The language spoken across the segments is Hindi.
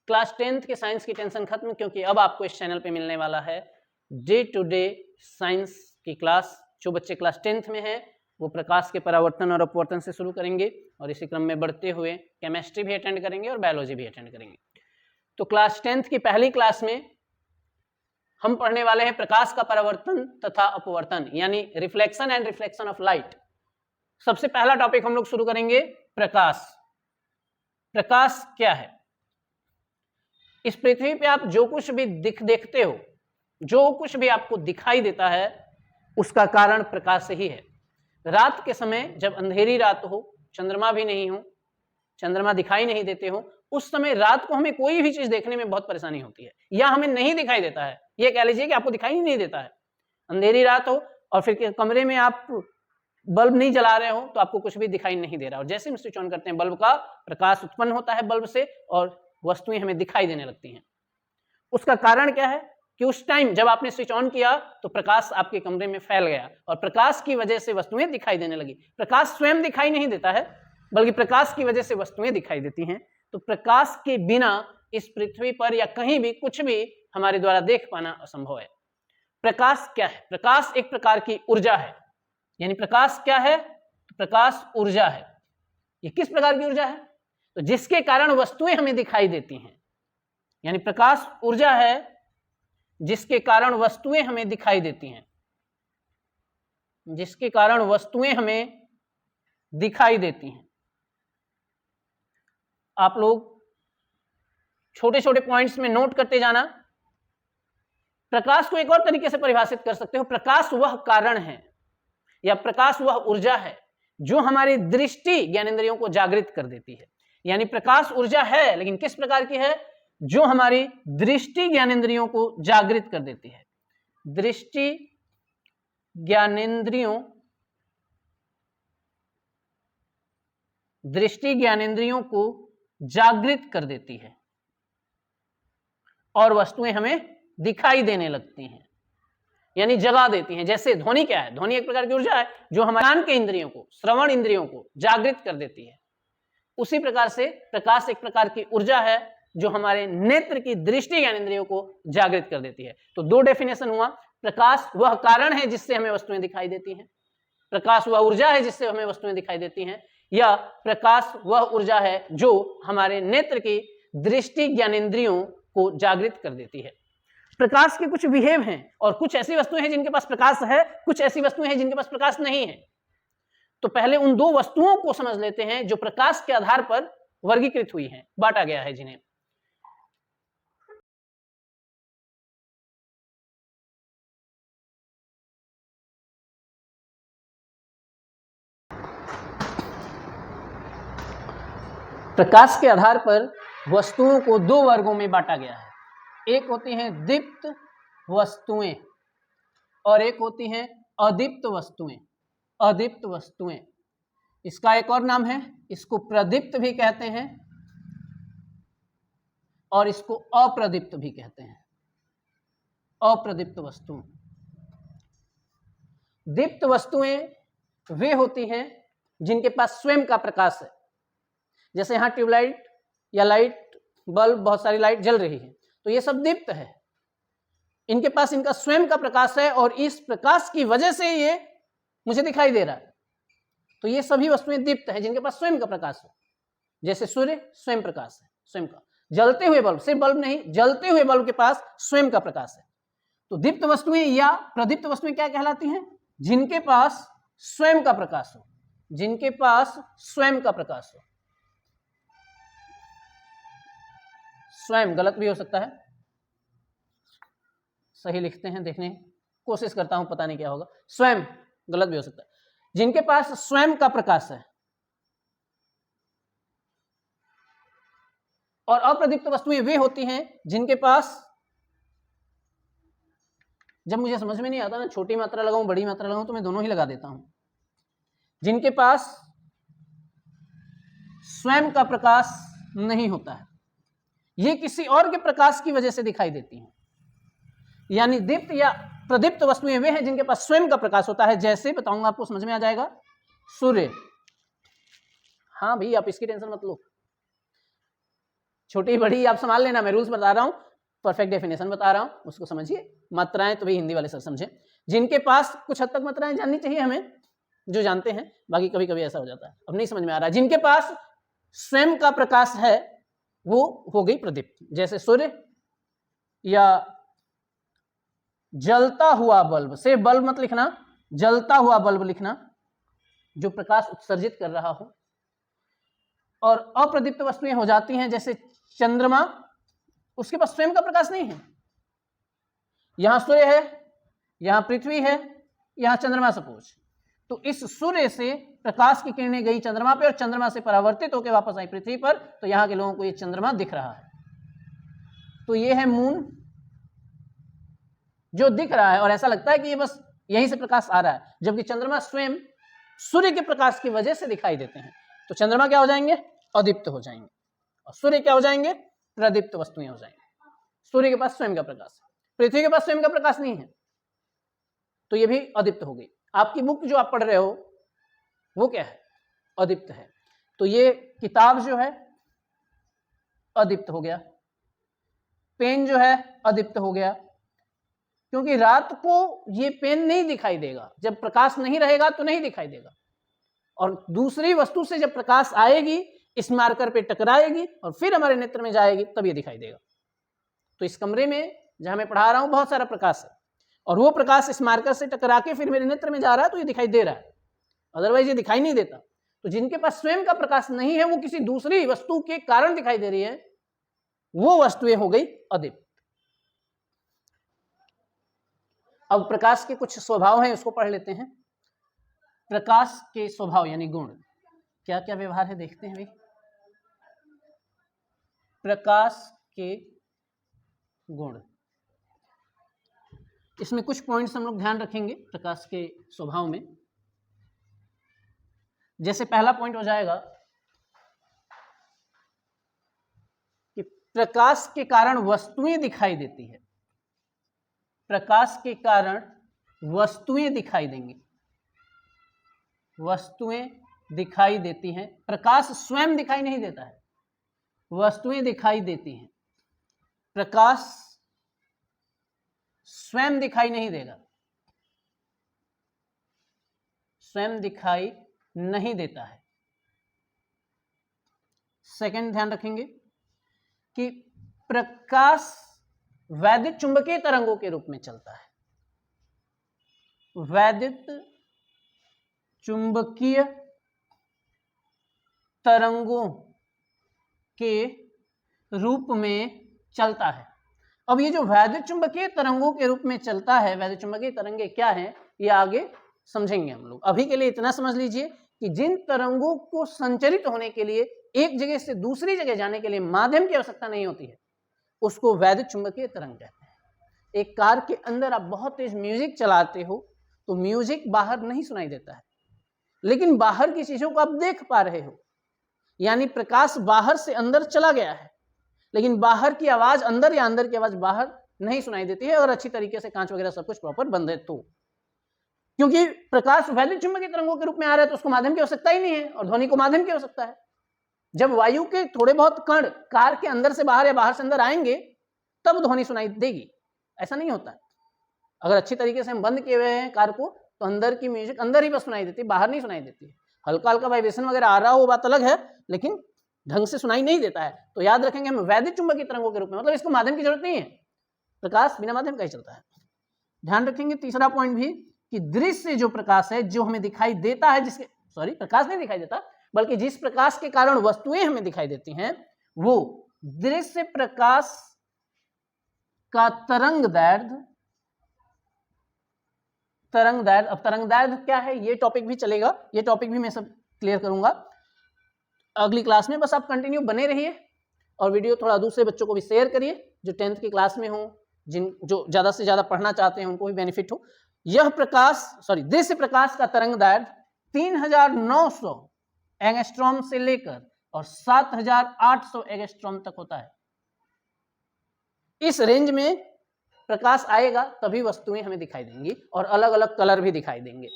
क्लास 10th के साइंस की टेंशन खत्म, क्योंकि अब आपको इस चैनल पे मिलने वाला है डे टू डे साइंस की क्लास। जो बच्चे क्लास 10th में हैं वो प्रकाश के परावर्तन और अपवर्तन से शुरू करेंगे और इसी क्रम में बढ़ते हुए केमिस्ट्री भी अटेंड करेंगे और बायोलॉजी भी अटेंड करेंगे। तो क्लास 10th की पहली क्लास में हम पढ़ने वाले हैं प्रकाश का परावर्तन तथा अपवर्तन, यानी reflection and reflection of light. सबसे पहला टॉपिक हम लोग शुरू करेंगे प्रकाश। प्रकाश क्या है? इस पृथ्वी पे आप जो कुछ भी देखते हो, जो कुछ भी आपको दिखाई देता है, उसका कारण प्रकाश ही है। रात के समय जब अंधेरी रात हो, चंद्रमा भी नहीं हो, चंद्रमा दिखाई नहीं देते हो, उस समय रात को हमें कोई भी चीज देखने में बहुत परेशानी होती है, या हमें नहीं दिखाई देता है। ये कह लीजिए कि आपको दिखाई ही नहीं देता है। अंधेरी रात हो और फिर कमरे में आप बल्ब नहीं जला रहे हो तो आपको कुछ भी दिखाई नहीं दे रहा, और जैसे हम स्विच ऑन करते हैं बल्ब का प्रकाश उत्पन्न होता है बल्ब से और वस्तुएं हमें दिखाई देने लगती हैं। उसका कारण क्या है कि उस टाइम जब आपने स्विच ऑन किया तो प्रकाश आपके कमरे में फैल गया और प्रकाश की वजह से वस्तुएं दिखाई देने लगी। प्रकाश स्वयं दिखाई नहीं देता है, बल्कि प्रकाश की वजह से वस्तुएं दिखाई देती हैं। तो प्रकाश के बिना इस पृथ्वी पर या कहीं भी कुछ भी हमारे द्वारा देख पाना असंभव है। प्रकाश क्या है? प्रकाश एक प्रकार की ऊर्जा है। यानी प्रकाश क्या है? प्रकाश ऊर्जा है। ये किस प्रकार की ऊर्जा है? तो जिसके कारण वस्तुएं हमें दिखाई देती हैं। यानी प्रकाश ऊर्जा है जिसके कारण वस्तुएं हमें दिखाई देती हैं, जिसके कारण वस्तुएं हमें दिखाई देती हैं। आप लोग छोटे छोटे पॉइंट्स में नोट करते जाना। प्रकाश को एक और तरीके से परिभाषित कर सकते हो, प्रकाश वह कारण है या प्रकाश वह ऊर्जा है जो हमारी दृष्टि ज्ञानेंद्रियों को जागृत कर देती है। यानी प्रकाश ऊर्जा है, लेकिन किस प्रकार की है? जो हमारी दृष्टि ज्ञानेंद्रियों को जागृत कर देती है। दृष्टि ज्ञानेंद्रियों को जागृत कर देती है और वस्तुएं हमें दिखाई देने लगती हैं, यानी जगा देती हैं। जैसे ध्वनि क्या है? ध्वनि एक प्रकार की ऊर्जा है जो हमारे कान के इंद्रियों को, श्रवण इंद्रियों को जागृत कर देती है। उसी प्रकार से प्रकाश एक प्रकार की ऊर्जा है जो हमारे नेत्र की दृष्टि ज्ञानेंद्रियों को जागृत कर देती है। तो दो डेफिनेशन हुआ, प्रकाश वह कारण है जिससे हमें वस्तुएं दिखाई देती हैं, प्रकाश वह ऊर्जा है जिससे हमें वस्तुएं दिखाई देती हैं, या प्रकाश वह ऊर्जा है जो हमारे नेत्र की दृष्टि ज्ञानेंद्रियों को जागृत कर देती है। प्रकाश के कुछ विहेव हैं और कुछ ऐसी वस्तुएं हैं जिनके पास प्रकाश है, कुछ ऐसी वस्तुएं हैं जिनके पास प्रकाश नहीं है। तो पहले उन दो वस्तुओं को समझ लेते हैं जो प्रकाश के आधार पर वर्गीकृत हुई हैं, बांटा गया है जिन्हें। प्रकाश के आधार पर वस्तुओं को दो वर्गों में बांटा गया है। एक होती हैं दीप्त वस्तुएं और एक होती हैं अदीप्त वस्तुएं। अदीप्त वस्तुएं, इसका एक और नाम है, इसको प्रदीप्त भी कहते हैं और इसको अप्रदीप्त भी कहते हैं। अप्रदीप्त वस्तु। दीप्त वस्तुएं वे होती हैं जिनके पास स्वयं का प्रकाश है। जैसे यहां ट्यूबलाइट या लाइट बल्ब, बहुत सारी लाइट जल रही है, तो ये सब दीप्त है। इनके पास इनका स्वयं का प्रकाश है और इस प्रकाश की वजह से ये मुझे दिखाई दे रहा है। तो ये सभी वस्तुएं दीप्त हैं जिनके पास स्वयं का प्रकाश है। जैसे सूर्य स्वयं प्रकाश है, स्वयं का। जलते हुए बल्ब, सिर्फ बल्ब नहीं, जलते हुए बल्ब के पास स्वयं का प्रकाश है। तो दीप्त वस्तुएं या प्रदीप्त वस्तुएं क्या कहलाती हैं? जिनके पास स्वयं का प्रकाश हो, जिनके पास स्वयं का प्रकाश हो। स्वयं गलत भी हो सकता है, सही लिखते हैं, देखने कोशिश करता हूं, पता नहीं क्या होगा। स्वयं गलत भी हो सकता है। जिनके पास स्वयं का प्रकाश है। और अप्रदीप्त वस्तुएं वे होती हैं जिनके पास, जब मुझे समझ में नहीं आता ना, छोटी मात्रा लगाऊं बड़ी मात्रा लगाऊं, तो मैं दोनों ही लगा देता हूं। जिनके पास स्वयं का प्रकाश नहीं होता है, ये किसी और के प्रकाश की वजह से दिखाई देती हैं। यानी दीप्त या प्रदीप्त वस्तुएं वे हैं जिनके पास स्वयं का प्रकाश होता है। जैसे बताऊंगा, आपको समझ में आ जाएगा। सूर्य, हाँ भाई आप इसकी टेंशन मत लो। छोटी बड़ी आप संभाल लेना, मैं रूल्स बता रहा हूँ, परफेक्ट डेफिनेशन बता रहा हूँ, उसको समझिए। मात्राएं तो भाई हिंदी वाले सर समझे, जिनके पास कुछ हद तक मात्राएं जाननी चाहिए हमें, जो जानते हैं, बाकी कभी कभी ऐसा हो जाता है अब नहीं समझ में आ रहा। जिनके पास स्वयं का प्रकाश है वो हो गई प्रदीप्त, जैसे सूर्य या जलता हुआ बल्ब, से बल्ब मत लिखना, जलता हुआ बल्ब लिखना, जो प्रकाश उत्सर्जित कर रहा हो। और अप्रदीप्त वस्तुएं हो जाती हैं जैसे चंद्रमा, उसके पास स्वयं का प्रकाश नहीं है, यहां सूर्य है, यहां पृथ्वी है, यहां चंद्रमा सपोज, तो इस सूर्य से प्रकाश की किरणें गई चंद्रमा पे और चंद्रमा से परावर्तित होकर वापस आई पृथ्वी पर, तो यहां के लोगों को ये चंद्रमा दिख रहा है। तो ये है मून जो दिख रहा है और ऐसा लगता है कि ये बस यहीं से प्रकाश आ रहा है, जबकि चंद्रमा स्वयं सूर्य के प्रकाश की वजह से दिखाई देते हैं। तो चंद्रमा क्या हो जाएंगे? अदीप्त हो जाएंगे, और सूर्य क्या हो जाएंगे? प्रदीप्त वस्तुएं हो जाएंगे। सूर्य के पास स्वयं का प्रकाश, पृथ्वी के पास स्वयं का प्रकाश नहीं है, तो ये भी अदीप्त हो गई। आपकी बुक जो आप पढ़ रहे हो वो क्या है? अदीप्त है। तो ये किताब जो है अदीप्त हो गया, पेन जो है अदीप्त हो गया, क्योंकि रात को ये पेन नहीं दिखाई देगा, जब प्रकाश नहीं रहेगा तो नहीं दिखाई देगा, और दूसरी वस्तु से जब प्रकाश आएगी इस मार्कर पे टकराएगी और फिर हमारे नेत्र में जाएगी तब ये दिखाई देगा। तो इस कमरे में जहां मैं पढ़ा रहा हूं बहुत सारा प्रकाश है, और वो प्रकाश इस मार्कर से टकरा के फिर मेरे नेत्र में जा रहा है तो ये दिखाई दे रहा है, अदरवाइज ये दिखाई नहीं देता। तो जिनके पास स्वयं का प्रकाश नहीं है, वो किसी दूसरी वस्तु के कारण दिखाई दे रही है, वो वस्तुएं हो गई अदीप्त। अब प्रकाश के कुछ स्वभाव हैं, उसको पढ़ लेते हैं। प्रकाश के स्वभाव यानी गुण, क्या क्या व्यवहार है देखते हैं भाई। प्रकाश के गुण, इसमें कुछ पॉइंट्स हम लोग ध्यान रखेंगे प्रकाश के स्वभाव में। जैसे पहला पॉइंट हो जाएगा कि प्रकाश के कारण वस्तुएं दिखाई देती है, प्रकाश के कारण वस्तुएं दिखाई देंगी, वस्तुएं दिखाई देती हैं। प्रकाश स्वयं दिखाई नहीं देता है, वस्तुएं दिखाई देती हैं। प्रकाश स्वयं दिखाई नहीं देगा, स्वयं दिखाई नहीं देता है। सेकंड ध्यान रखेंगे कि प्रकाश वैद्युत चुंबकीय तरंगों के रूप में चलता है, वैद्युत चुंबकीय तरंगों के रूप में चलता है। अब ये जो वैद्युत चुंबकीय तरंगों के रूप में चलता है, वैद्युत चुंबकीय तरंगे क्या है ये आगे समझेंगे हम लोग। अभी के लिए इतना समझ लीजिए कि जिन तरंगों को संचरित होने के लिए एक जगह से दूसरी जगह जाने के लिए माध्यम की आवश्यकता नहीं होती है, उसको वैद्युत चुंबकीय तरंग कहते हैं। एक कार के अंदर आप बहुत तेज म्यूजिक चलाते हो तो म्यूजिक बाहर नहीं सुनाई देता है, लेकिन बाहर की चीजों को आप देख पा रहे हो, यानी प्रकाश बाहर से अंदर चला गया है, लेकिन बाहर की आवाज अंदर या अंदर की आवाज बाहर नहीं सुनाई देती है, अगर अच्छी तरीके से कांच वगैरह सब कुछ प्रॉपर बंद है तो। क्योंकि प्रकाश वैद्युत चुंबकीय तरंगों के रूप में आ रहा है तो उसको माध्यम की आवश्यकता ही नहीं है, और ध्वनि को माध्यम की आवश्यकता है। जब वायु के थोड़े बहुत कण कार के अंदर से बाहर या बाहर से अंदर आएंगे तब ध्वनि सुनाई देगी, ऐसा नहीं होता है। अगर अच्छी तरीके से हम बंद किए हुए हैं कार को तो अंदर की म्यूजिक अंदर ही बस सुनाई देती है, बाहर नहीं सुनाई देती है। हल्का हल्का वाइब्रेशन वगैरह आ रहा हो वो बात अलग है, लेकिन ढंग से सुनाई नहीं देता है। तो याद रखेंगे हम वैद्युत चुंबकीय तरंगों के रूप में, मतलब इसको माध्यम की जरूरत नहीं है, प्रकाश बिना माध्यम का ही चलता है। ध्यान रखेंगे तीसरा पॉइंट भी कि दृश्य जो प्रकाश है जो हमें दिखाई देता है, जिसके प्रकाश नहीं दिखाई देता बल्कि जिस प्रकाश के कारण वस्तुएं हमें दिखाई देती हैं वो दृश्य प्रकाश का तरंगदैर्ध्य। अब तरंगदैर्ध्य क्या है ये टॉपिक भी चलेगा, ये टॉपिक भी मैं सब क्लियर करूंगा अगली क्लास में। बस आप कंटिन्यू बने रहिए और वीडियो थोड़ा दूसरे बच्चों को भी शेयर करिए जो 10th की क्लास में हो, जो ज़्यादा से ज़्यादा पढ़ना चाहते हैं उनको भी बेनिफिट हो। यह दृश्य प्रकाश का तरंगदैर्ध्य 3900 एंगस्ट्रॉम से लेकर और 7800 एंगस्ट्रॉम तक होता है। इस रेंज में प्रकाश आएगा तभी वस्तुएं हमें दिखाई देंगी, और अलग अलग कलर भी दिखाई देंगे।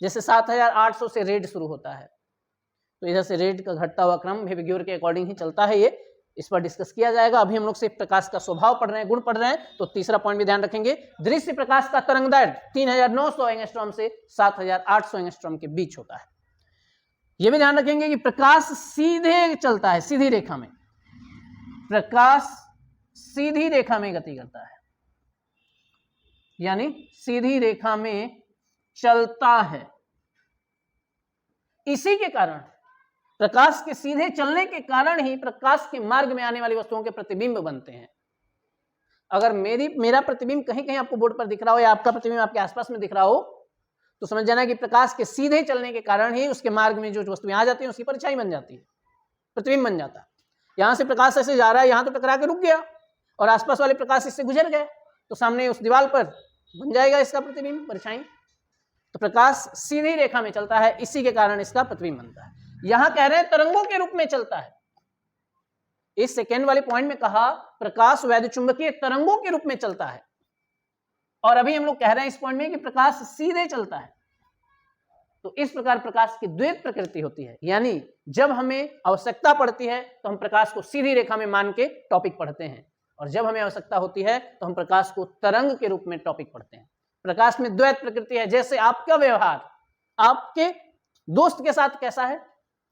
जैसे 7800 से रेड शुरू होता है, तो इधर से रेड का घटता हुआ क्रम बिहेवियर के अकॉर्डिंग ही चलता है ये। इस पर डिस्कस किया जाएगा। अभी हम लोग सिर्फ प्रकाश का स्वभाव पढ़ रहे हैं, गुण पढ़ रहे हैं, तो तीसरा पॉइंट भी ध्यान रखेंगे। दृश्य प्रकाश का तरंगदैर्घ्य 3900 एंगस्ट्रॉम से 7800 एंगस्ट्रॉम के बीच होता है। यह भी ध्यान रखेंगे कि प्रकाश सीधे चलता है, सीधी रेखा में, प्रकाश सीधी रेखा में गति करता है, यानी सीधी रेखा में चलता है। इसी के कारण, प्रकाश के सीधे चलने के कारण ही प्रकाश के मार्ग में आने वाली वस्तुओं के प्रतिबिंब बनते हैं। अगर मेरा प्रतिबिंब कहीं कहीं आपको बोर्ड पर दिख रहा हो या आपका प्रतिबिंब आपके आसपास में दिख रहा हो, तो समझ जाना कि प्रकाश के सीधे चलने के कारण ही उसके मार्ग में जो वस्तुएं आ जाती हैं उसकी परछाई बन जाती है, प्रतिबिंब बन जाता है। यहां से प्रकाश ऐसे जा रहा है, यहां तो टकरा के रुक गया और आसपास वाले प्रकाश इससे गुजर गए, तो सामने उस दीवार पर बन जाएगा इसका प्रतिबिंब, परछाई। तो प्रकाश सीधी रेखा में चलता है, इसी के कारण इसका प्रतिबिंब बनता है। यहां कह रहे हैं तरंगों के रूप में चलता है। इस सेकेंड वाले पॉइंट में कहा प्रकाश वैद्युतचुंबकीय तरंगों के रूप में चलता है, और अभी हम लोग कह रहे हैं इस पॉइंट में कि प्रकाश सीधे चलता है। तो इस प्रकार प्रकाश की द्वैत प्रकृति होती है, यानी जब हमें आवश्यकता पड़ती है तो हम प्रकाश को सीधी रेखा में मान के टॉपिक पढ़ते हैं, और जब हमें आवश्यकता होती है तो हम प्रकाश को तरंग के रूप में टॉपिक पढ़ते हैं। प्रकाश में द्वैत प्रकृति है, जैसे आपका व्यवहार आपके दोस्त के साथ कैसा है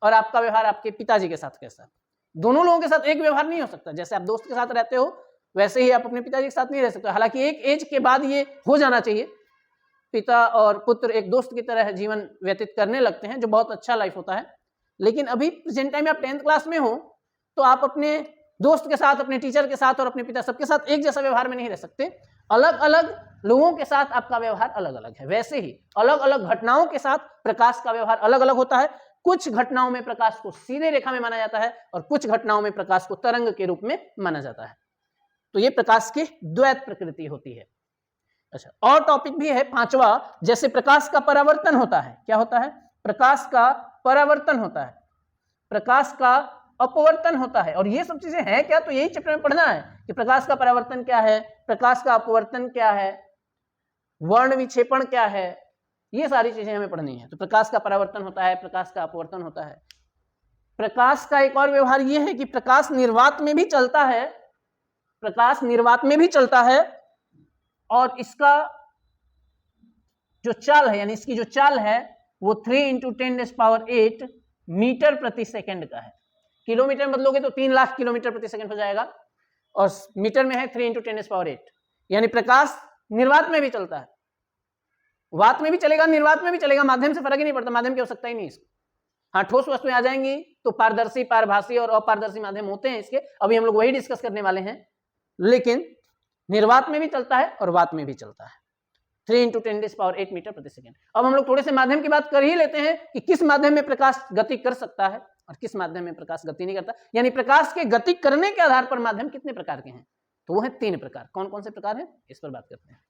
और आपका व्यवहार आपके पिताजी के साथ कैसा है। दोनों लोगों के साथ एक व्यवहार नहीं हो सकता। जैसे आप दोस्त के साथ रहते हो वैसे ही आप अपने पिताजी के साथ नहीं रह सकते। हालांकि एक एज के बाद ये हो जाना चाहिए, पिता और पुत्र एक दोस्त की तरह जीवन व्यतीत करने लगते हैं, जो बहुत अच्छा लाइफ होता है। लेकिन अभी प्रेजेंट टाइम में आप 10th क्लास में हो तो आप अपने दोस्त के साथ, अपने टीचर के साथ और अपने पिता सबके साथ एक जैसा व्यवहार में नहीं रह सकते। अलग अलग लोगों के साथ आपका व्यवहार अलग अलग है। वैसे ही अलग अलग घटनाओं के साथ प्रकाश का व्यवहार अलग अलग होता है। कुछ घटनाओं में प्रकाश को सीधे रेखा में माना जाता है और कुछ घटनाओं में प्रकाश को तरंग के रूप में माना जाता है। तो ये प्रकाश की द्वैत प्रकृति होती है। अच्छा, और टॉपिक भी है 5वां, जैसे प्रकाश का परावर्तन होता है। क्या होता है? प्रकाश का परावर्तन होता है, प्रकाश का अपवर्तन होता है। और ये सब चीजें हैं क्या, तो यही चैप्टर में पढ़ना है कि प्रकाश का परावर्तन क्या है, प्रकाश का अपवर्तन क्या है, वर्ण विक्षेपण क्या है, ये सारी चीजें हमें पढ़नी है। तो प्रकाश का परावर्तन होता है, प्रकाश का अपवर्तन होता है। प्रकाश का एक और व्यवहार ये है कि प्रकाश निर्वात में भी चलता है, प्रकाश निर्वात में भी चलता है, और इसका जो चाल है, यानी इसकी जो चाल है वो 3 × 10⁸ मीटर प्रति सेकंड का है। किलोमीटर बदलोगे तो 3 लाख किलोमीटर प्रति सेकंड हो जाएगा, और मीटर में है 3 × 10⁸। यानी प्रकाश निर्वात में भी चलता है, वात में भी चलेगा, निर्वात में भी चलेगा, माध्यम से फर्क ही नहीं पड़ता, माध्यम की आवश्यकता ही नहीं इसको। हाँ, ठोस वस्तुएं आ जाएंगी तो पारदर्शी, पारभासी और अपारदर्शी माध्यम होते हैं इसके, अभी हम लोग वही डिस्कस करने वाले हैं। लेकिन निर्वात में भी चलता है और वात में भी चलता है, 3 × 10⁸ मीटर प्रति सेकंड। अब हम लोग थोड़े से माध्यम की बात कर ही लेते हैं कि किस माध्यम में प्रकाश गति कर सकता है और किस माध्यम में प्रकाश गति नहीं करता। यानी प्रकाश के गति करने के आधार पर माध्यम कितने प्रकार के हैं, तो वो है 3 प्रकार। कौन कौन से प्रकार हैं, इस पर बात करते हैं।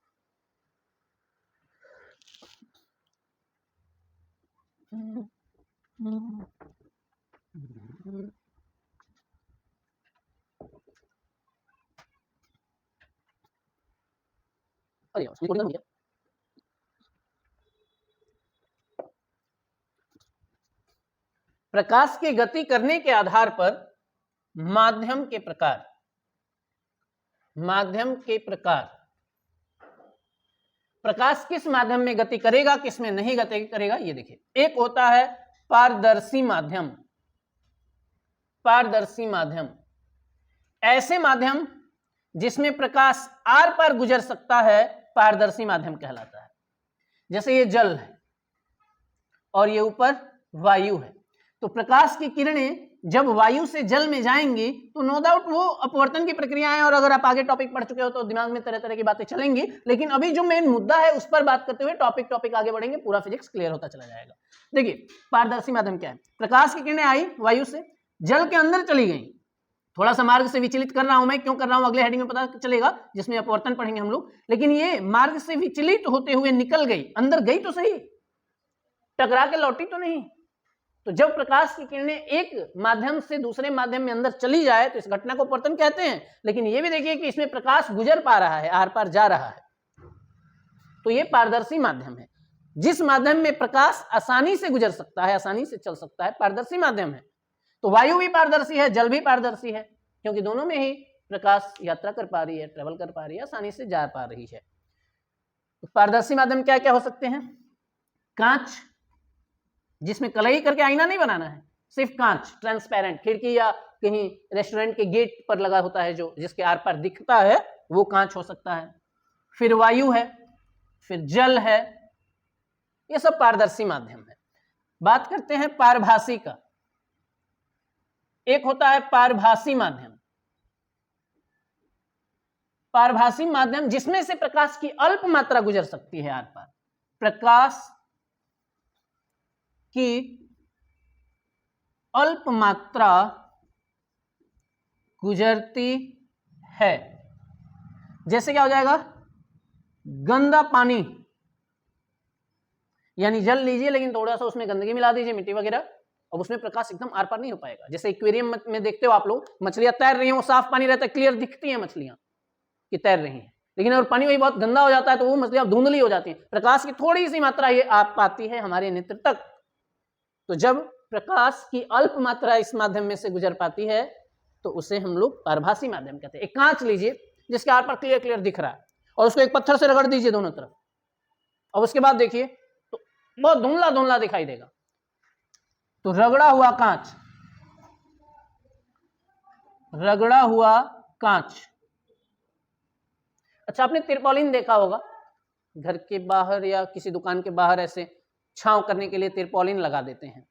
अरे प्रकाश की गति करने के आधार पर माध्यम के प्रकार, माध्यम के प्रकार, प्रकाश किस माध्यम में गति करेगा, किस में नहीं गति करेगा, ये देखिए। एक होता है पारदर्शी माध्यम, पारदर्शी माध्यम, ऐसे माध्यम जिसमें प्रकाश आर पार गुजर सकता है, पारदर्शी माध्यम कहलाता है। जैसे ये जल है और ये ऊपर वायु है, तो प्रकाश की किरणें जब वायु से जल में जाएंगी तो नो डाउट वो अपवर्तन की प्रक्रिया है, और अगर आप आगे टॉपिक पढ़ चुके हो तो दिमाग में तरह तरह की बातें चलेंगी। लेकिन अभी जो मेन मुद्दा है उस पर बात करते हुए टॉपिक आगे बढ़ेंगे, पूरा फिजिक्स क्लियर होता चला जाएगा। देखिए पारदर्शी माध्यम क्या है, प्रकाश की किरणें आई वायु से, जल के अंदर चली गई। थोड़ा सा मार्ग से विचलित कर रहा हूं मैं, क्यों कर रहा हूं अगले हेडिंग में पता चलेगा, जिसमें अपवर्तन पढ़ेंगे हम लोग। लेकिन ये मार्ग से विचलित होते हुए निकल गई, अंदर गई तो सही, टकरा के लौटी तो नहीं। तो जब प्रकाश की किरणें एक माध्यम से दूसरे माध्यम में अंदर चली जाए तो इस घटना को अपवर्तन कहते हैं। लेकिन ये भी देखिए कि इसमें प्रकाश गुजर पा रहा है, आर पार जा रहा है, तो ये पारदर्शी माध्यम है। जिस माध्यम में प्रकाश आसानी से गुजर सकता है, आसानी से चल सकता है, पारदर्शी माध्यम है। तो वायु भी पारदर्शी है, जल भी पारदर्शी है, क्योंकि दोनों में ही प्रकाश यात्रा कर पा रही है, ट्रेवल कर पा रही है, आसानी से जा पा रही है। पारदर्शी माध्यम क्या क्या हो सकते हैं? कांच, जिसमें कलई करके आईना नहीं बनाना है, सिर्फ कांच ट्रांसपेरेंट, खिड़की या कहीं रेस्टोरेंट के गेट पर लगा होता है जो जिसके आर पार दिखता है, वो कांच हो सकता है। फिर वायु है, फिर जल है, ये सब पारदर्शी माध्यम है। बात करते हैं पारभासी का। एक होता है पारभासी माध्यम। पारभासी माध्यम जिसमें से प्रकाश की अल्प मात्रा गुजर सकती है आर पार, प्रकाश की अल्प मात्रा गुजरती है। जैसे क्या हो जाएगा? गंदा पानी, यानी जल लीजिए लेकिन थोड़ा सा उसमें गंदगी मिला दीजिए, मिट्टी वगैरह, अब उसमें प्रकाश एकदम आर पार नहीं हो पाएगा। जैसे एक्वेरियम में देखते हो आप लोग, मछलियां तैर रही हैं, वो साफ पानी रहता है, क्लियर दिखती हैं मछलियां कि तैर रही हैं, लेकिन अगर पानी वही बहुत गंदा हो जाता है तो वो मछलियां धुंधली हो जाती हैं। प्रकाश की थोड़ी सी मात्रा ये आ पाती है हमारे नेत्र तक। तो जब प्रकाश की अल्प मात्रा इस माध्यम में से गुजर पाती है तो उसे हम लोग पारभासी माध्यम कहते हैं। एक कांच लीजिए जिसके आर पार क्लियर क्लियर दिख रहा है, और उसको एक पत्थर से रगड़ दीजिए दोनों तरफ, और उसके बाद देखिए तो बहुत धुंधला धुंधला दिखाई देगा। तो रगड़ा हुआ कांच, रगड़ा हुआ कांच। अच्छा, आपने तिरपॉलिन देखा होगा, घर के बाहर या किसी दुकान के बाहर ऐसे छांव करने के लिए तिरपॉलिन लगा देते हैं।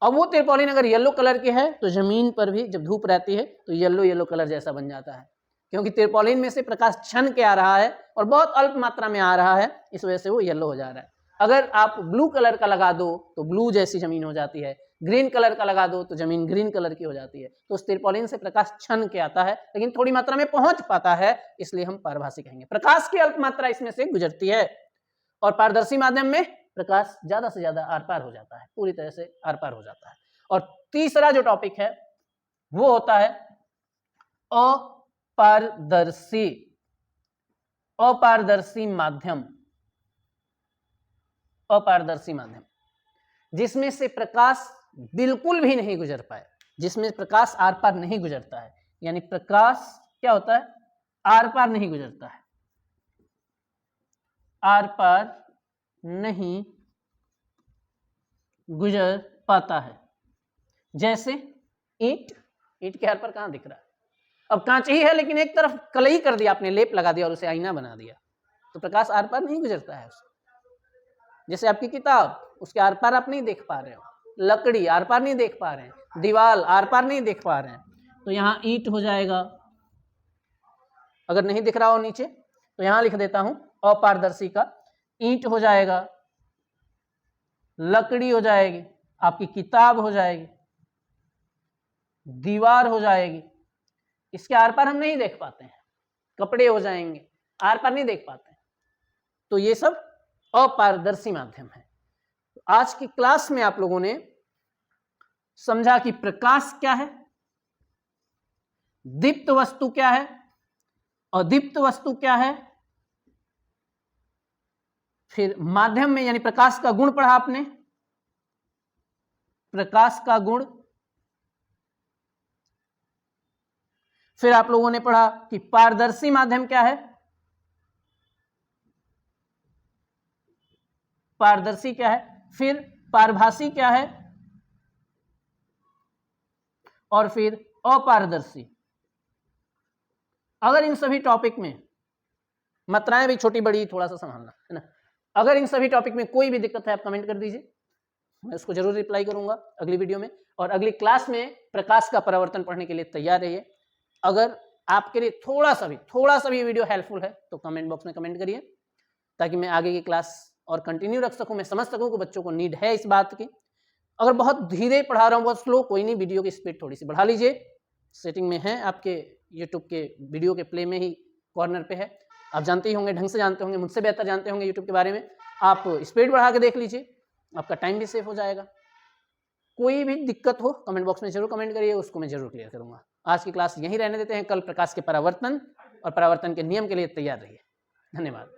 अब वो तिरपॉलिन अगर येलो कलर की है तो जमीन पर भी जब धूप रहती है तो येलो येलो कलर जैसा बन जाता है, क्योंकि तिरपॉलिन में से प्रकाश छन के आ रहा है और बहुत अल्प मात्रा में आ रहा है, इस वजह से वो येलो हो जा रहा है। अगर आप ब्लू कलर का लगा दो तो ब्लू जैसी जमीन हो जाती है, ग्रीन कलर का लगा दो तो जमीन ग्रीन कलर की हो जाती है। तो उस तिरपॉलिन से प्रकाश छन के आता है लेकिन थोड़ी मात्रा में पहुंच पाता है, इसलिए हम पारभासी कहेंगे। प्रकाश की अल्प मात्रा इसमें से गुजरती है, और पारदर्शी माध्यम में प्रकाश ज्यादा से ज्यादा आर पार हो जाता है, पूरी तरह से आर पार हो जाता है। और तीसरा जो टॉपिक है वो होता है अपारदर्शी, अपारदर्शी माध्यम। अपारदर्शी माध्यम जिसमें से प्रकाश बिल्कुल भी नहीं गुजर पाए, जिसमें प्रकाश आर पार नहीं गुजरता है, यानी प्रकाश क्या होता है? आर पार नहीं गुजरता है, आर पार नहीं गुजर पाता है। जैसे ईंट, ईंट के आर पार कहां दिख रहा है? अब कांच ही है लेकिन एक तरफ कलई कर दिया आपने, लेप लगा दिया और उसे आईना बना दिया, तो प्रकाश आर पार नहीं गुजरता है उससे। जैसे आपकी किताब, उसके आर पार आप नहीं देख पा रहे हो, लकड़ी आर पार नहीं देख पा रहे हैं, दीवार आर पार नहीं देख पा रहे हैं, तो यहाँ ईंट हो जाएगा। अगर नहीं दिख रहा हो नीचे तो यहाँ लिख देता हूं अपारदर्शी का, ईंट हो जाएगा, लकड़ी हो जाएगी, आपकी किताब हो जाएगी, दीवार हो जाएगी, इसके आर पार हम नहीं देख पाते हैं, कपड़े हो जाएंगे, आर पार नहीं देख पाते हैं। तो ये सब अपारदर्शी माध्यम है। आज की क्लास में आप लोगों ने समझा कि प्रकाश क्या है, दीप्त वस्तु क्या है, अदीप्त वस्तु क्या है, फिर माध्यम में यानी प्रकाश का गुण पढ़ा आपने, प्रकाश का गुण। फिर आप लोगों ने पढ़ा कि पारदर्शी माध्यम क्या है, पारदर्शी क्या है, फिर पारभासी क्या है, और फिर अपारदर्शी। अगर इन सभी टॉपिक में, मात्राएं भी छोटी बड़ी थोड़ा सा संभालना है ना, अगर इन सभी टॉपिक में कोई भी दिक्कत है आप कमेंट कर दीजिए, मैं उसको जरूर रिप्लाई करूंगा अगली वीडियो में। और अगली क्लास में प्रकाश का परावर्तन पढ़ने के लिए तैयार रहिए। अगर आपके लिए थोड़ा सा भी वीडियो हेल्पफुल है तो कमेंट बॉक्स में कमेंट करिए, ताकि मैं आगे की क्लास और कंटिन्यू रख सकूं, मैं समझ सकूं कि बच्चों को नीड है इस बात की। अगर बहुत धीरे पढ़ा रहा हूं, बहुत स्लो, कोई नहीं, वीडियो की स्पीड थोड़ी सी बढ़ा लीजिए, सेटिंग में है आपके यूट्यूब के वीडियो के प्ले में ही कॉर्नर पे है, आप जानते ही होंगे, ढंग से जानते होंगे, मुझसे बेहतर जानते होंगे यूट्यूब के बारे में। आप स्पीड बढ़ा के देख लीजिए, आपका टाइम भी सेव हो जाएगा। कोई भी दिक्कत हो कमेंट बॉक्स में जरूर कमेंट करिए, उसको मैं जरूर क्लियर करूंगा। आज की क्लास यहीं रहने देते हैं, कल प्रकाश के परावर्तन और परावर्तन के नियम के लिए तैयार रहिए। धन्यवाद।